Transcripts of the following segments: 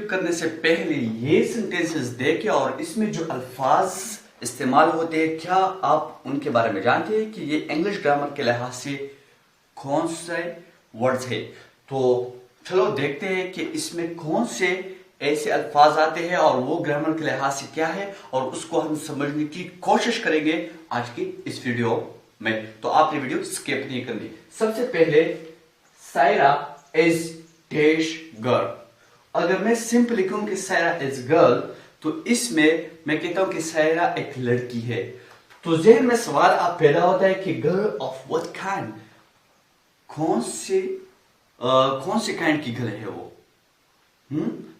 करने से पहले ये सेंटेंसेस देखें और इसमें जो अल्फाज इस्तेमाल होते हैं क्या आप उनके बारे में जानते हैं कि ये इंग्लिश ग्रामर के लिहाज से कौन से वर्ड्स है। तो चलो देखते हैं कि इसमें कौन से ऐसे अल्फाज आते हैं और वो ग्रामर के लिहाज से क्या है और उसको हम समझने की कोशिश करेंगे आज की इस वीडियो में। तो आपने वीडियो स्किप नहीं करनी। सबसे पहले सायरा इज डैश गर्ल। अगर मैं सिंपली कहूं कि सायरा इज गर्ल तो इसमें मैं कहता हूं कि सायरा एक लड़की है। तो ज़हन में सवाल आप पैदा होता है कि गर्ल ऑफ व्हाट काइंड, कौन से काइंड की गर्ल है वो।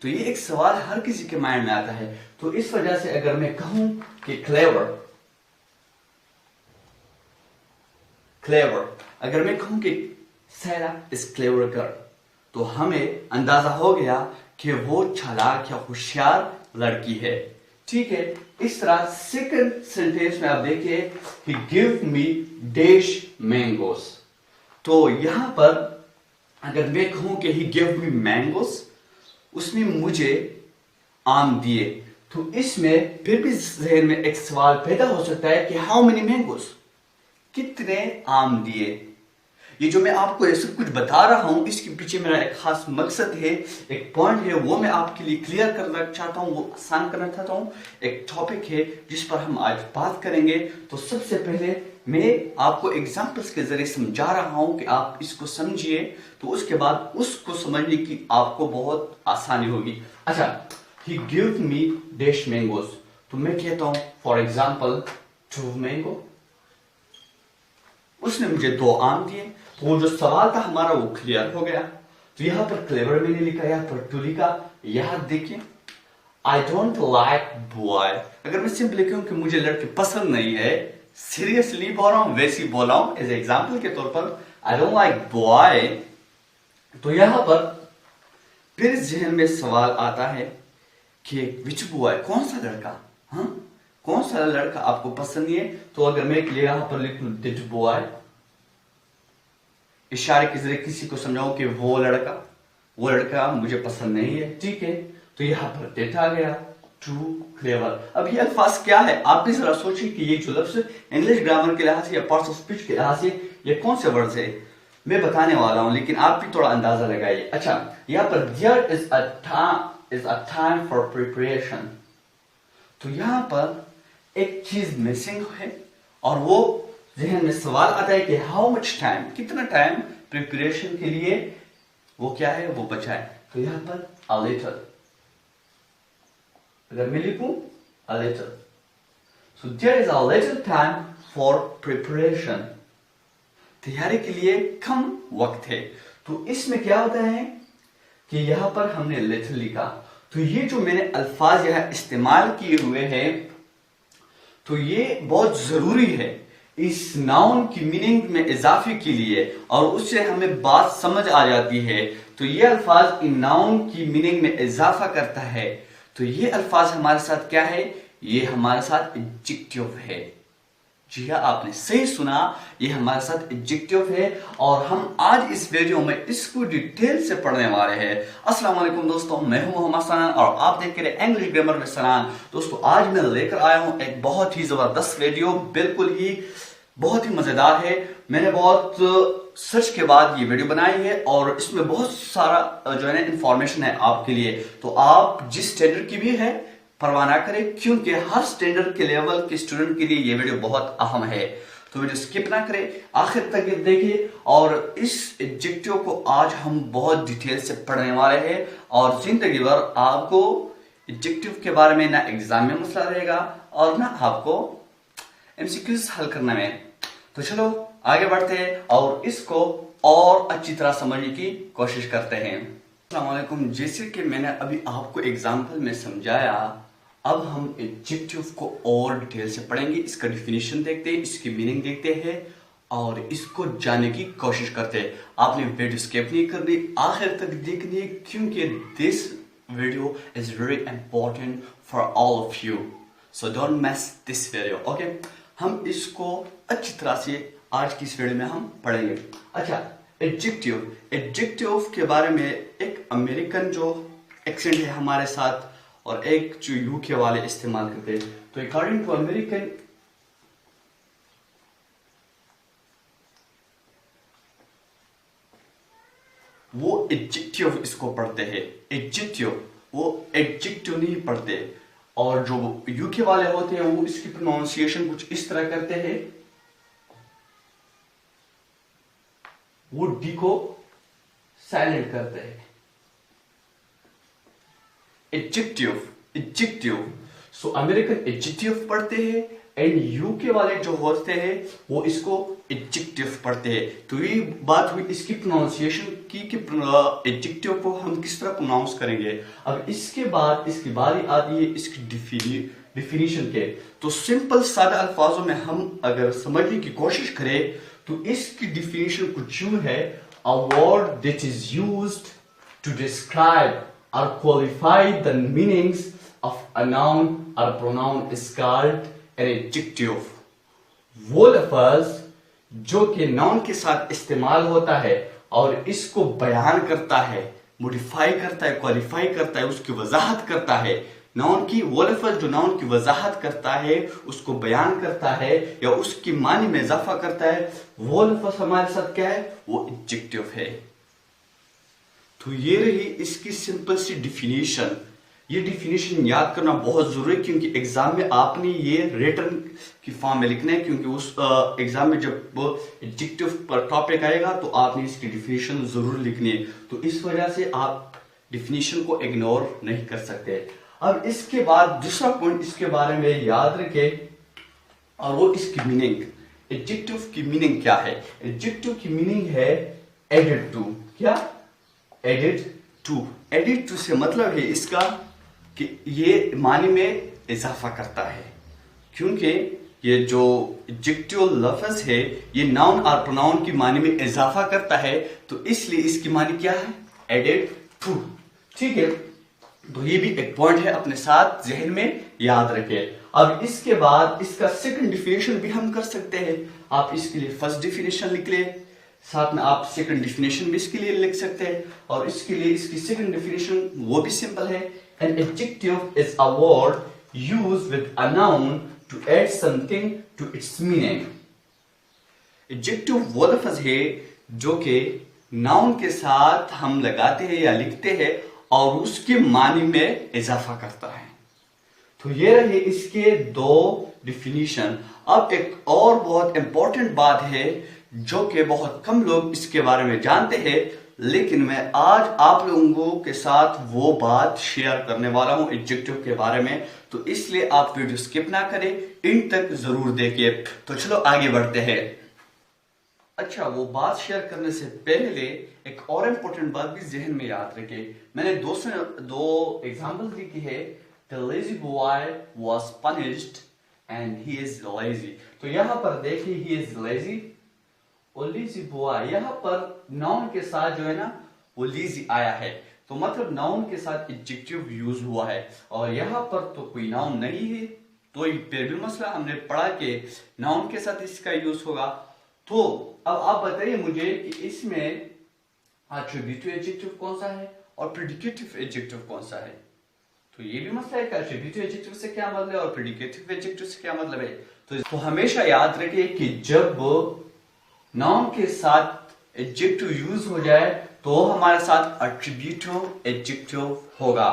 तो ये एक सवाल हर किसी के माइंड में आता है। तो इस वजह से अगर मैं कहूं कि क्लेवर, अगर मैं कहूं कि सायरा इज क्लेवर गर्ल तो हमें अंदाजा हो गया कि वो चालाक या होशियार लड़की है। ठीक है। इस तरह सेकंड सेंटेंस में आप देखिए ही गिव मी डैश मैंगोस। तो यहां पर अगर मैं कहूं कि ही गिव मी मैंगोस, उसने मुझे आम दिए, तो इसमें फिर भी ज़हन में एक सवाल पैदा हो सकता है कि हाउ मेनी मैंगोस, कितने आम दिए। ये जो मैं आपको ये सब कुछ बता रहा हूं इसके पीछे मेरा एक खास मकसद है, एक पॉइंट है, वो मैं आपके लिए क्लियर करना चाहता हूं, वो आसान करना चाहता हूं। एक टॉपिक है जिस पर हम आज बात करेंगे। तो सबसे पहले मैं आपको एग्जांपल्स के जरिए समझा रहा हूं कि आप इसको समझिए, तो उसके बाद उसको समझने की आपको बहुत आसानी होगी। अच्छा, ही गिव मी डैश मैंगोस, तो मैं कहता हूं फॉर एग्जाम्पल 2 मैंगो, उसने मुझे 2 आम दिए। तो वो जो सवाल था हमारा वो क्लियर हो गया। तो यहां पर क्लेवर मैंने लिखा, यहां पर टू लिखा। यहां देखिए आई डोंट लाइक बॉय। अगर मैं सिंपली कहूं कि मुझे लड़के पसंद नहीं है, सीरियसली बोल रहा हूं, वैसी बोल रहा हूं एज एग्जाम्पल के तौर पर, आई डोंट लाइक बॉय, तो यहां पर फिर जहन में सवाल आता है कि विच बॉय, कौन सा लड़का, कौन सा लड़का आपको पसंद नहीं है। तो अगर मैं यहां पर लिखूं दिट बॉय, इशारे के जरिए किसी को समझाऊं कि वो लड़का मुझे पसंद नहीं है। ठीक है। तो यहां पर डेट आ गया टू क्लेवर। अब ये अल्फाज क्या है, आप भी जरा सोचिए कि ये जो लफ्ज इंग्लिश ग्रामर के लिहाज से या पार्ट्स ऑफ स्पीच के लिहाज से ये कौन से वर्ड्स है, मैं बताने वाला हूं, लेकिन आप भी थोड़ा अंदाजा लगाइए। अच्छा, यहां पर there is a time for preparation, तो यहां पर एक चीज मिसिंग है और वो ज़हन में सवाल आता है कि हाउ मच टाइम, कितना टाइम प्रिपरेशन के लिए वो क्या है, वो बचा है। तो यहां पर अ लिटिल, अगर मैं लिखूं a little, so there is a little time for preparation, तैयारी के लिए कम वक्त है। तो इसमें क्या होता है कि यहां पर हमने लिटिल लिखा, तो ये जो मैंने अल्फाज यहां इस्तेमाल किए हुए हैं तो ये बहुत जरूरी है इस नाउन की मीनिंग में इजाफे के लिए, और उससे हमें बात समझ आ जाती है। तो ये अल्फाज इन नाउन की मीनिंग में इजाफा करता है। तो ये अल्फाज हमारे साथ क्या है, ये हमारे साथ एडजेक्टिव है। जी हाँ, आपने सही सुना, ये हमारे साथ एडजेक्टिव है और हम आज इस वीडियो में इसको डिटेल से पढ़ने वाले हैं। अस्सलाम वालेकुम दोस्तों, मैं हूं मोहम्मद सनान और आप देख रहे हैं इंग्लिश ग्रामर में सनान। दोस्तों, आज मैं लेकर आया हूं एक बहुत ही जबरदस्त वीडियो, बिल्कुल ही बहुत ही मजेदार है। मैंने बहुत सर्च के बाद ये वीडियो बनाई है और इसमें बहुत सारा जो है ना इंफॉर्मेशन है आपके लिए। तो आप जिस स्टैंडर्ड की भी है परवाह ना करें, क्योंकि हर स्टैंडर्ड के लेवल के स्टूडेंट के लिए ये वीडियो बहुत अहम है। तो वीडियो स्किप ना करें, आखिर तक ये देखिए। और इस एडजेक्टिव को आज हम बहुत डिटेल से पढ़ने वाले हैं और जिंदगी भर आपको एडजेक्टिव के बारे में ना एग्जाम में मसला रहेगा और ना आपको एमसीक्यूज हल करने में। तो चलो आगे बढ़ते हैं और इसको और अच्छी तरह समझने की कोशिश करते हैं। अस्सलाम वालेकुम, जैसे कि मैंने अभी आपको एग्जाम्पल में समझाया, अब हम एडजेक्टिव को और डिटेल से पढ़ेंगे, इसका डिफिनेशन देखते हैं, इसकी मीनिंग देखते हैं और इसको जानने की कोशिश करते हैं। आपने वीडियो स्किप नहीं करनी, आखिर तक देखनी है, क्योंकि this video is very important for all of you, so don't miss this video. Okay, हम इसको अच्छी तरह से आज की इस वीडियो में हम पढ़ेंगे। अच्छा, एडजेक्टिव के बारे में एक अमेरिकन जो एक्सेंट है हमारे साथ और एक जो यूके वाले इस्तेमाल करते हैं। तो अकॉर्डिंग टू अमेरिकन वो एडजेक्टिव इसको पढ़ते हैं, एडजेक्टिव, वो एडजेक्टिव नहीं पढ़ते। और जो यूके वाले होते हैं वो इसकी प्रोनाउंसिएशन कुछ इस तरह करते हैं, वो डी को साइलेंट करते हैं। एडजेक्टिव, एडजेक्टिव, सो अमेरिकन एडजेक्टिव पढ़ते हैं एंड यूके वाले जो होते हैं वो इसको एडजेक्टिव पढ़ते हैं। तो ये बात हुई इसकी प्रोनाउंसिएशन की कि एडजेक्टिव को हम किस तरह प्रोनाउंस करेंगे। अब इसके बाद इसकी बारी आती है इसकी डिफिनीशन के। तो सिंपल सादा अल्फाजों में हम अगर समझने की कोशिश करें तो इसकी डिफिनीशन कुछ यूं है, a word that is used to describe or qualify the meanings of a noun or pronoun is called an adjective। वो लफ्ज जो कि नाउन के साथ इस्तेमाल होता है और इसको बयान करता है, मॉडिफाई करता है, क्वालिफाई करता है, उसकी वजाहत करता है। नाउन की वो लफ्ज जो नाउन की वजाहत करता है, उसको बयान करता है या उसकी मानी में इजाफा करता है, वो लफ्ज हमारे साथ क्या है, वो एडजेक्टिव है। तो ये रही इसकी सिंपल सी डिफिनीशन। ये डिफिनीशन याद करना बहुत जरूरी है क्योंकि एग्जाम में आपने ये रिटन की फॉर्म में लिखना है, क्योंकि उस एग्जाम में जब एडजेक्टिव पर टॉपिक आएगा तो आपने इसकी डिफिनीशन जरूर लिखनी है। तो इस वजह से आप डिफिनीशन को इग्नोर नहीं कर सकते। अब इसके बाद दूसरा पॉइंट इसके बारे में याद रखें और वो इसकी मीनिंग। एडजेक्टिव की मीनिंग क्या है? एडजेक्टिव की मीनिंग है एडेड टू। क्या? Added to. एडेड टू से मतलब है इसका कि ये मानी में इजाफा करता है, क्योंकि ये जो एडजेक्टिव लफ्ज है ये नाउन और प्रोनाउन की मानी में इजाफा करता है, तो इसलिए इसकी मानी क्या है, एडेड टू। ठीक है, तो ये भी एक पॉइंट है, अपने साथ जहन में याद रखें। अब इसके बाद इसका सेकंड डिफिनेशन भी हम कर सकते हैं। आप इसके लिए फर्स्ट डिफिनेशन लिख ले, साथ में आप सेकंड डिफिनेशन भी इसके लिए लिख सकते हैं। और इसके लिए इसकी सेकंड डिफिनेशन वो भी सिंपल है, an adjective is a word used with a noun to add something to its meaning. Adjective वो लफ्ज है जो कि नाउन के साथ हम लगाते हैं या लिखते हैं और उसके मानी में इजाफा करता है। तो ये रहे इसके दो डिफिनीशन। अब एक और बहुत इंपॉर्टेंट बात है जो कि बहुत कम लोग इसके बारे में जानते हैं, लेकिन मैं आज आप लोगों के साथ वो बात शेयर करने वाला हूं एडजेक्टिव के बारे में। तो इसलिए आप वीडियो स्किप ना करें, इन तक जरूर देखिए। तो चलो आगे बढ़ते हैं। अच्छा, वो बात शेयर करने से पहले एक और इंपॉर्टेंट बात भी जहन में याद रखें। मैंने दो एग्जाम्पल लिखी है। The lazy boy was punished and he is lazy। तो यहां पर देखिए he is lazy और lazy boy, यहां पर नाउन के साथ जो है ना वो lazy आया है, तो मतलब नाउन के साथ एडजेक्टिव यूज हुआ है। और यहां पर तो कोई नाउन नहीं है, तो फिर भी मसला हमने पढ़ा कि नाउन के साथ इसका यूज होगा। तो अब आप बताइए मुझे कि इसमें एट्रिब्यूटिव एडजेक्टिव कौन सा है और प्रेडिकेटिव एडजेक्टिव कौन सा है। तो ये भी मसला है कि एट्रिब्यूटिव एडजेक्टिव से क्या मतलब है और प्रेडिकेटिव एडजेक्टिव से क्या मतलब है। तो हमेशा याद रखिए कि जब नाउन के साथ एडजेक्टिव यूज हो जाए तो हमारे साथ एट्रिब्यूटिव एडजेक्टिव होगा।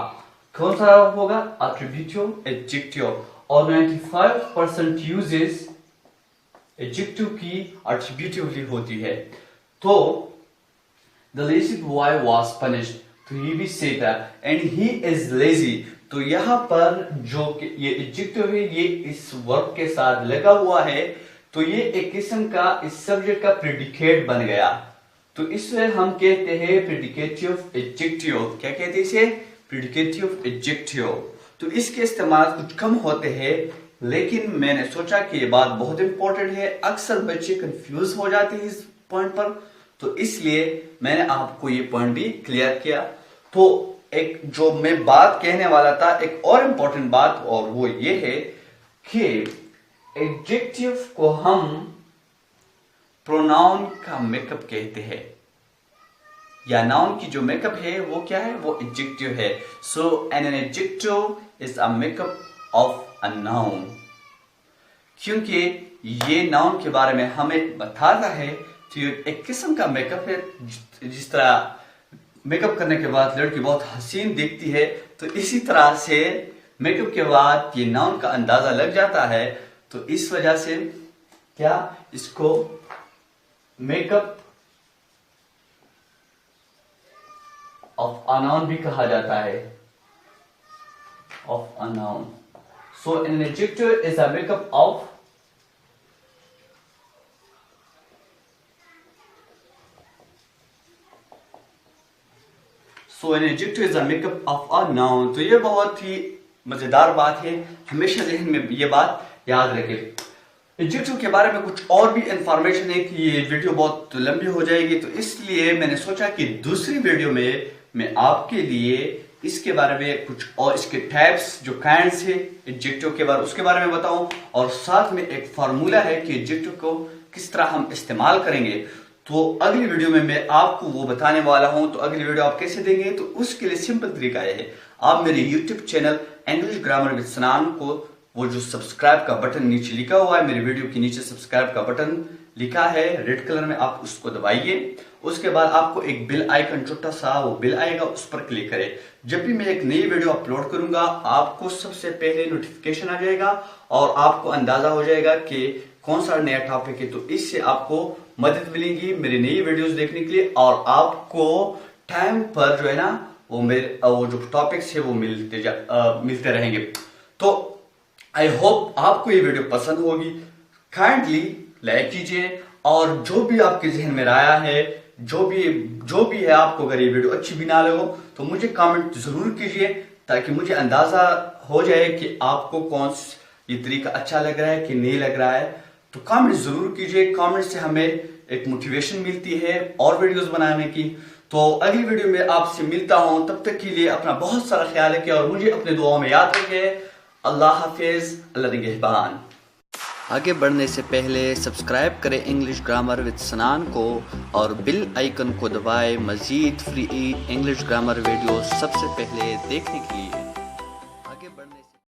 कौन सा होगा? एट्रिब्यूटिव एडजेक्टिव। और 95% यूजेस एडजेक्टिव की एट्रिब्यूटिवली होती है। तो the lazy boy was punished, तो ये भी say that and he is lazy। तो यहाँ पर जो ये एडजेक्टिव है ये इस वर्ब के साथ लगा हुआ है, तो ये एक किस्म का इस सब्जेक्ट का प्रेडिकेट बन गया। तो इसलिए हम कहते हैं प्रेडिकेटिव एडजेक्टिव। क्या कहते हैं इसे? Predicative adjective. तो इसके इस्तेमाल कुछ कम होते हैं, लेकिन मैंने सोचा कि ये बात बहुत इंपॉर्टेंट है, अक्सर बच्चे कंफ्यूज हो जाते हैं इस पॉइंट पर, तो इसलिए मैंने आपको ये पॉइंट भी क्लियर किया। तो एक जो मैं बात कहने वाला था, एक और इंपॉर्टेंट बात, और वो ये है कि एडजेक्टिव को हम प्रोनाउन का मेकअप कहते हैं, या नाउन की जो मेकअप है वो क्या है, वो एडजेक्टिव है। So an adjective is a makeup of a noun. क्योंकि ये नाउन के बारे में हमें बताता है कि एक किस्म का मेकअप है। जिस तरह मेकअप करने के बाद लड़की बहुत हसीन दिखती है, तो इसी तरह से मेकअप के बाद ये नाउन का अंदाजा लग जाता है। तो इस वजह से क्या इसको मेकअप ऑफ अ नाउन भी कहा जाता है, of a noun. So an adjective is a makeup of so an adjective is a makeup of a noun. तो ये बहुत ही मजेदार बात है, हमेशा जहन में ये बात याद रखें। एडजेक्टिव के बारे में कुछ और भी इंफॉर्मेशन है कि ये वीडियो बहुत लंबी हो जाएगी, तो इसलिए मैंने सोचा कि दूसरी वीडियो में मैं आपके लिए इसके बारे में कुछ और इसके टाइप्स जो काइंड्स है एडजेक्टिव के बारे उसके बारे में बताऊं, और साथ में एक फार्मूला है कि एडजेक्टिव को किस तरह हम इस्तेमाल करेंगे। तो अगली वीडियो में मैं आपको वो बताने वाला हूं। तो अगली वीडियो आप कैसे देंगे, तो उसके लिए सिंपल तरीका यह है, आप मेरे YouTube channel English grammar with सनान को, वो जो सब्सक्राइब का बटन नीचे लिखा हुआ है, मेरे वीडियो के नीचे सब्सक्राइब का बटन लिखा है रेड कलर में, आप उसको दबाइए। उसके बाद आपको एक बेल आइकन छोटा सा वो बेल आएगा, उस पर क्लिक करें। जब भी मैं एक नई वीडियो अपलोड करूंगा आपको सबसे पहले नोटिफिकेशन आ जाएगा और आपको अंदाजा हो जाएगा कि कौन सा नया टॉपिक है। तो इससे आपको मदद मिलेगी मेरी नई वीडियोस देखने के लिए, और आपको टाइम पर जो है ना वो जो टॉपिक्स है वो मिलते रहेंगे। तो आई होप आपको ये वीडियो पसंद होगी। काइंडली लाइक कीजिए, और जो भी आपके जहन में आया है, जो भी है, आपको अगर ये वीडियो अच्छी भी ना लगे तो मुझे कमेंट जरूर कीजिए, ताकि मुझे अंदाजा हो जाए कि आपको कौन ये तरीका अच्छा लग रहा है कि नहीं लग रहा है। तो कमेंट जरूर कीजिए, कमेंट से हमें एक मोटिवेशन मिलती है और वीडियोस बनाने की। तो अगली वीडियो में आपसे मिलता हूं, तब तक के लिए अपना बहुत सारा ख्याल रखिए और मुझे अपने दुआओं में याद रखिए। अल्लाह हाफिज, अल्लाह निगहबान। आगे बढ़ने से पहले सब्सक्राइब करें इंग्लिश ग्रामर विद सनान को और बेल आइकन को दबाएं मज़ीद फ्री इंग्लिश ग्रामर वीडियो सबसे पहले देखने के लिए।